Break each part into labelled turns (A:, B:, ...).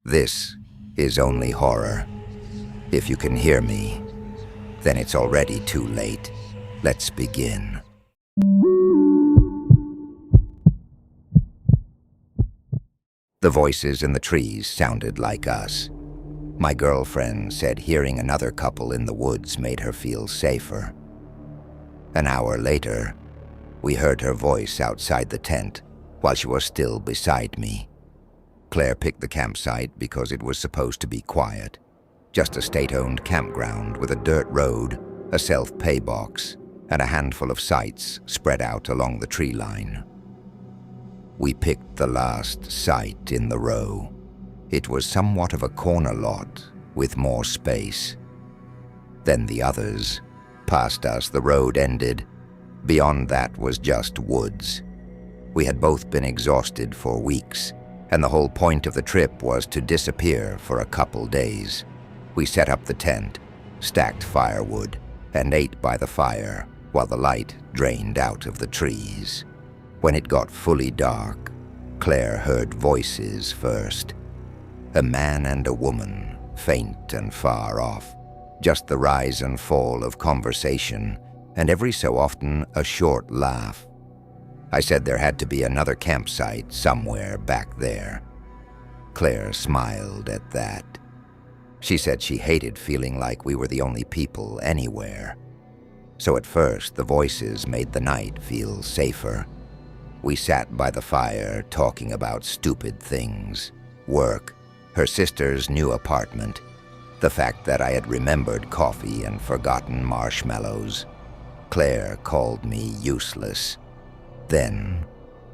A: This is Only Horror. If you can hear me, then it's already too late. Let's begin. The voices in the trees sounded like us. My girlfriend said hearing another couple in the woods made her feel safer. An hour later, we heard her voice outside the tent while she was still beside me. Claire picked the campsite because it was supposed to be quiet. Just a state-owned campground with a dirt road, a self-pay box, and a handful of sites spread out along the tree line. We picked the last site in the row. It was somewhat of a corner lot with more space. Then the others. Past us, the road ended. Beyond that was just woods. We had both been exhausted for weeks, and the whole point of the trip was to disappear for a couple days. We set up the tent, stacked firewood, and ate by the fire while the light drained out of the trees. When it got fully dark, Claire heard voices first. A man and a woman, faint and far off. Just the rise and fall of conversation, and every so often a short laugh. I said there had to be another campsite somewhere back there. Claire smiled at that. She said she hated feeling like we were the only people anywhere. So at first, the voices made the night feel safer. We sat by the fire talking about stupid things, work, her sister's new apartment, the fact that I had remembered coffee and forgotten marshmallows. Claire called me useless. Then,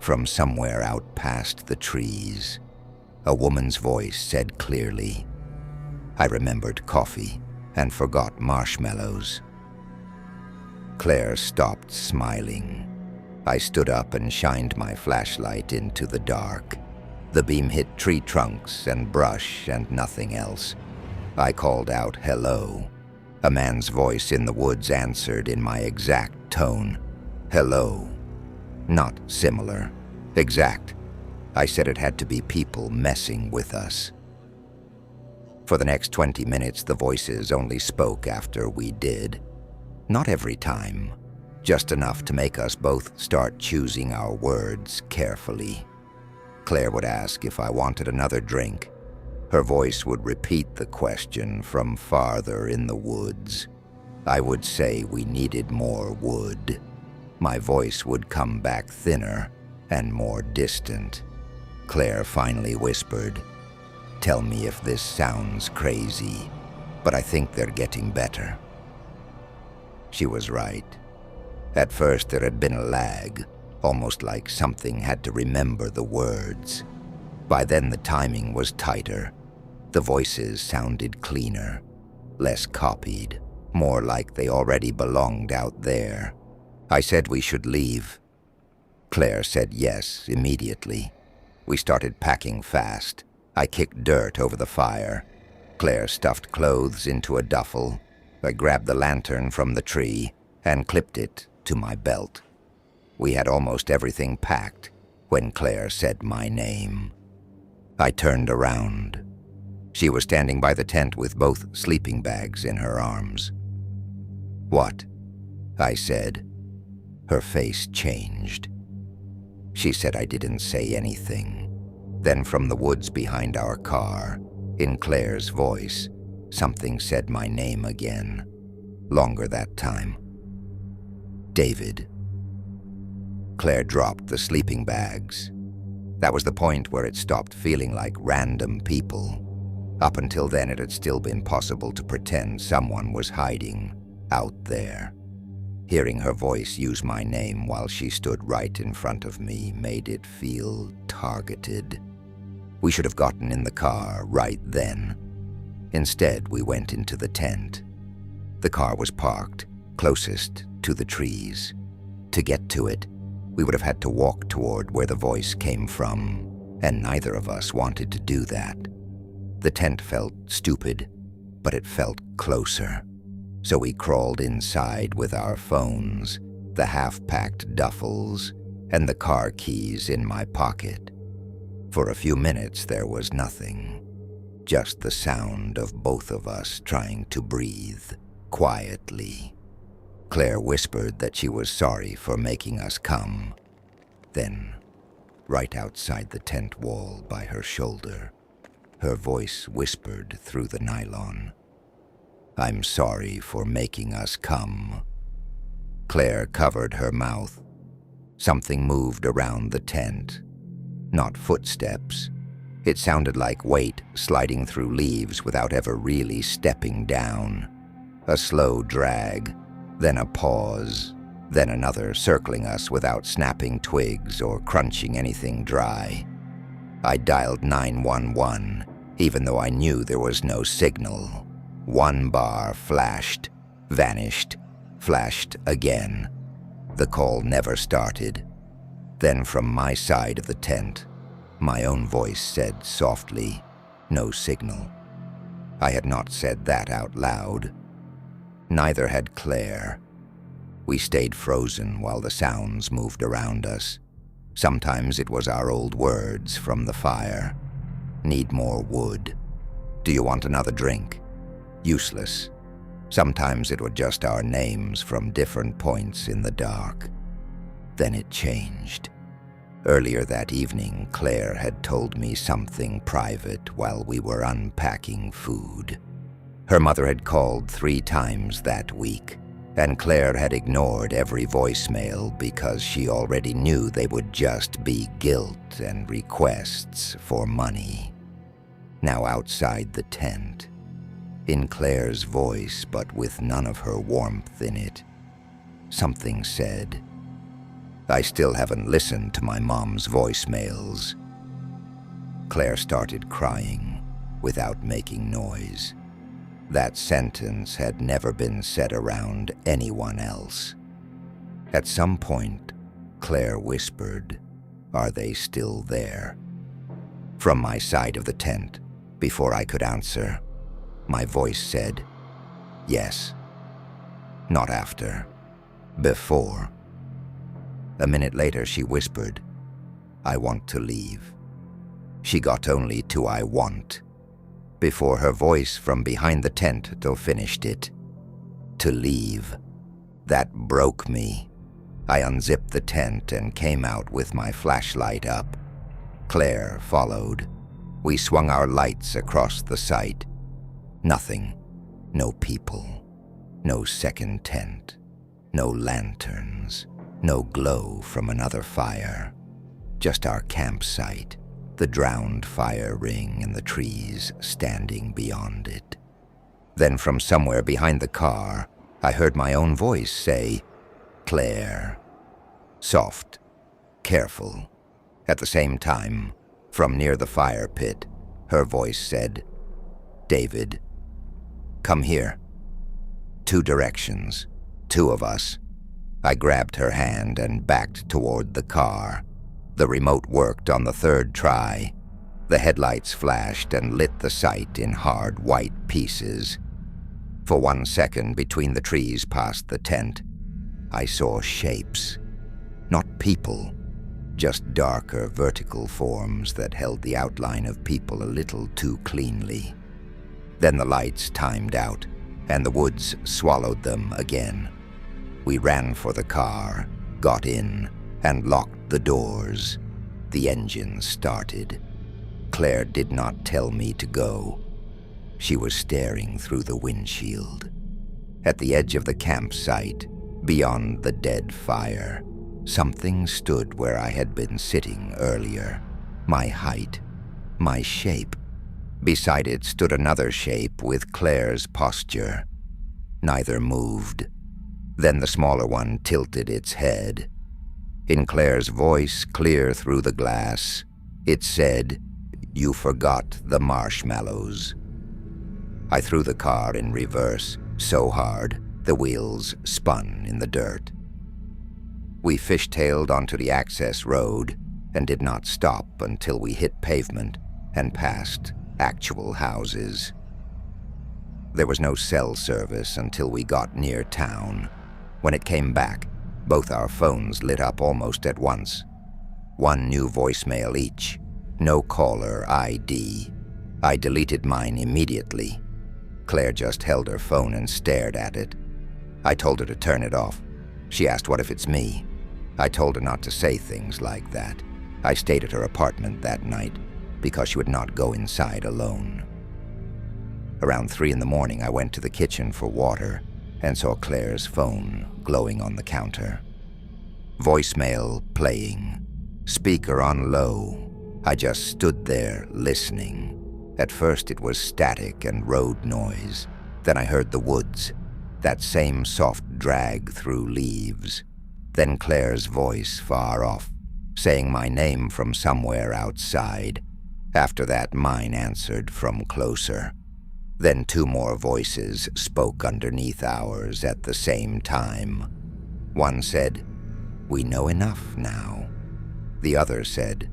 A: from somewhere out past the trees, a woman's voice said clearly, I remembered coffee and forgot marshmallows. Claire stopped smiling. I stood up and shined my flashlight into the dark. The beam hit tree trunks and brush and nothing else. I called out hello. A man's voice in the woods answered in my exact tone. Hello. Not similar. Exact. I said it had to be people messing with us. For the next 20 minutes, the voices only spoke after we did. Not every time. Just enough to make us both start choosing our words carefully. Claire would ask if I wanted another drink. Her voice would repeat the question from farther in the woods. I would say we needed more wood. My voice would come back thinner and more distant. Claire finally whispered, Tell me if this sounds crazy, but I think they're getting better. She was right. At first there had been a lag, almost like something had to remember the words. By then the timing was tighter. The voices sounded cleaner, less copied, more like they already belonged out there. I said we should leave. Claire said yes immediately. We started packing fast. I kicked dirt over the fire. Claire stuffed clothes into a duffel. I grabbed the lantern from the tree and clipped it to my belt. We had almost everything packed when Claire said my name. I turned around. She was standing by the tent with both sleeping bags in her arms. What? I said. Her face changed. She said I didn't say anything. Then from the woods behind our car, in Claire's voice, something said my name again. Longer that time. David. Claire dropped the sleeping bags. That was the point where it stopped feeling like random people. Up until then, it had still been possible to pretend someone was hiding out there. Hearing her voice use my name while she stood right in front of me made it feel targeted. We should have gotten in the car right then. Instead, we went into the tent. The car was parked closest to the trees. To get to it, we would have had to walk toward where the voice came from, and neither of us wanted to do that. The tent felt stupid, but it felt closer. So we crawled inside with our phones, the half-packed duffels, and the car keys in my pocket. For a few minutes there was nothing. just the sound of both of us trying to breathe quietly. Claire whispered that she was sorry for making us come. Then, right outside the tent wall by her shoulder, her voice whispered through the nylon, "I'm sorry for making us come." Claire covered her mouth. Something moved around the tent. Not footsteps. It sounded like weight sliding through leaves without ever really stepping down. A slow drag, then a pause, then another circling us without snapping twigs or crunching anything dry. I dialed 911, even though I knew there was no signal. One bar flashed, vanished, flashed again. The call never started. Then from my side of the tent, my own voice said softly, "No signal." I had not said that out loud. Neither had Claire. We stayed frozen while the sounds moved around us. Sometimes it was our old words from the fire. "Need more wood." "Do you want another drink?" Useless. Sometimes it was just our names from different points in the dark. Then it changed. Earlier that evening, Claire had told me something private while we were unpacking food. Her mother had called 3 times that week, and Claire had ignored every voicemail because she already knew they would just be guilt and requests for money. Now outside the tent, in Claire's voice but with none of her warmth in it, something said, "I still haven't listened to my mom's voicemails." Claire started crying without making noise. That sentence had never been said around anyone else. At some point, Claire whispered, "Are they still there?" From my side of the tent, before I could answer, my voice said, "Yes." Not after. Before. A minute later, she whispered, "I want to leave." She got only to "I want" before her voice from behind the tent finished it. To leave. That broke me. I unzipped the tent and came out with my flashlight up. Claire followed. We swung our lights across the site. Nothing. No people. No second tent. No lanterns. No glow from another fire. Just our campsite, the drowned fire ring and the trees standing beyond it. Then from somewhere behind the car, I heard my own voice say, "Claire." Soft, careful. At the same time, from near the fire pit, her voice said, "David, come here." 2 directions, 2 of us. I grabbed her hand and backed toward the car. The remote worked on the 3rd try. The headlights flashed and lit the site in hard white pieces. For 1 second between the trees past the tent, I saw shapes. Not people, just darker vertical forms that held the outline of people a little too cleanly. Then the lights timed out, and the woods swallowed them again. We ran for the car, got in, and locked the doors. The engine started. Claire did not tell me to go. She was staring through the windshield. At the edge of the campsite, beyond the dead fire, something stood where I had been sitting earlier. My height, my shape. Beside it stood another shape with Claire's posture. Neither moved. Then the smaller one tilted its head. In Claire's voice, clear through the glass, it said, "You forgot the marshmallows." I threw the car in reverse, so hard the wheels spun in the dirt. We fishtailed onto the access road and did not stop until we hit pavement and passed actual houses. There was no cell service until we got near town. When it came back, both our phones lit up almost at once. 1 new voicemail each. No caller ID. I deleted mine immediately. Claire just held her phone and stared at it. I told her to turn it off. She asked what if it's me. I told her not to say things like that. I stayed at her apartment that night because she would not go inside alone. Around 3 in the morning, I went to the kitchen for water and saw Claire's phone glowing on the counter. Voicemail playing, speaker on low. I just stood there listening. At first it was static and road noise. Then I heard the woods, that same soft drag through leaves. Then Claire's voice far off, saying my name from somewhere outside. After that, mine answered from closer. Then 2 more voices spoke underneath ours at the same time. One said, "We know enough now." The other said,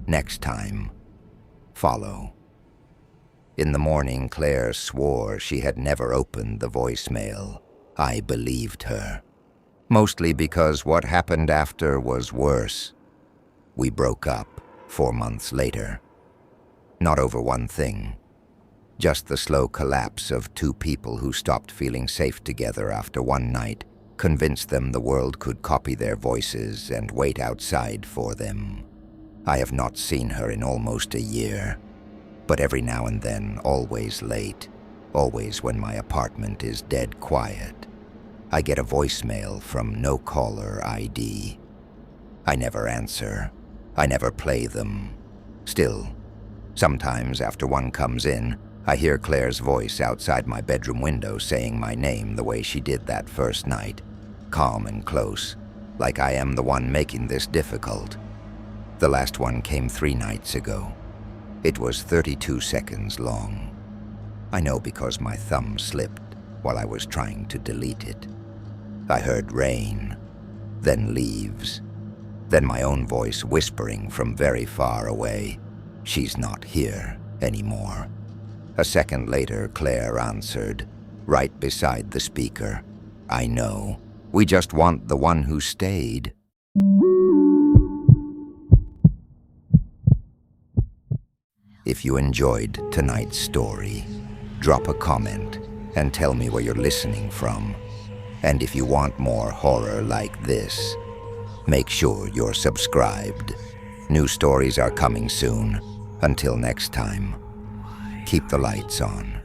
A: "Next time, follow." In the morning, Claire swore she had never opened the voicemail. I believed her. Mostly because what happened after was worse. We broke up 4 months later. Not over one thing. Just the slow collapse of 2 people who stopped feeling safe together after one night convinced them the world could copy their voices and wait outside for them. I have not seen her in almost a year, but every now and then, always late, always when my apartment is dead quiet, I get a voicemail from no caller ID. I never answer. I never play them. Still, sometimes after one comes in, I hear Claire's voice outside my bedroom window saying my name the way she did that first night, calm and close, like I am the one making this difficult. The last one came 3 nights ago. It was 32 seconds long. I know because my thumb slipped while I was trying to delete it. I heard rain, then leaves, then my own voice whispering from very far away, "She's not here anymore." A second later, Claire answered, right beside the speaker, "I know. We just want the one who stayed." If you enjoyed tonight's story, drop a comment and tell me where you're listening from. And if you want more horror like this, make sure you're subscribed. New stories are coming soon. Until next time, keep the lights on.